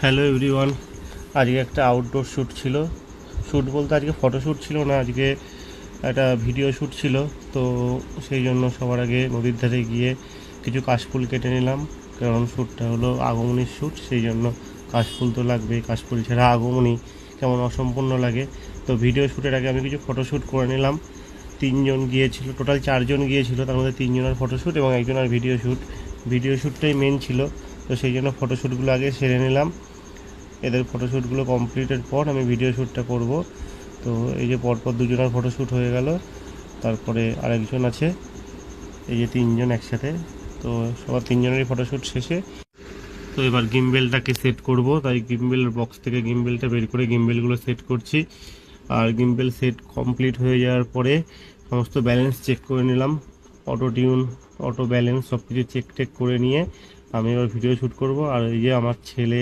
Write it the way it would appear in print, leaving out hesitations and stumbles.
Hello everyone, আজকে একটা outdoor shoot ছিল। শ্যুট বলতে আজকে ফটোশ্যুট ছিল না, আজকে একটা ভিডিও শ্যুট ছিল। তো সেই জন্য সবার আগে নদীর ধারে গিয়ে কিছু কাশফুল কেটে নিলাম, কারণ শ্যুটটা হলো আগমনীর শ্যুট, সেই জন্য কাশফুল তো লাগবেই। কাশফুল ছাড়া আগমনী কেমন অসম্পূর্ণ লাগে। তো ভিডিও শ্যুটের আগে আমি কিছু ফটোশ্যুট করে নিলাম। তিনজন গিয়েছিল, টোটাল চারজন গিয়েছিল, তার মধ্যে তিনজনের ফটোশ্যুট এবং একজনের ভিডিও শ্যুট। ভিডিও শ্যুটটাই মেন ছিল, তো সেই জন্য ফটোশ্যুটগুলো আগে সেরে নিলাম। এদের ফটোশ্যুটগুলো কমপ্লিটের পর আমি ভিডিও শ্যুটটা করব। তো এই যে পরপর দুজনের ফটোশ্যুট হয়ে গেল, তারপরে আরেকজন আছে, এই যে তিনজন একসাথে। তো সবার তিনজনেরই ফটোশ্যুট শেষে তো এবার গিম্বেলটাকে সেট করব, তাই গিম্বেলের বক্স থেকে গিম্বেলটা বের করে গিম্বেলগুলো সেট করছি। আর গিম্বেল সেট কমপ্লিট হয়ে যাওয়ার পরে সমস্ত ব্যালেন্স চেক করে নিলাম, অটো টিউন, অটো ব্যালেন্স সব কিছু চেক টেক করে নিয়ে আমি এবার ভিডিও শ্যুট করব। আর এই যে আমার ছেলে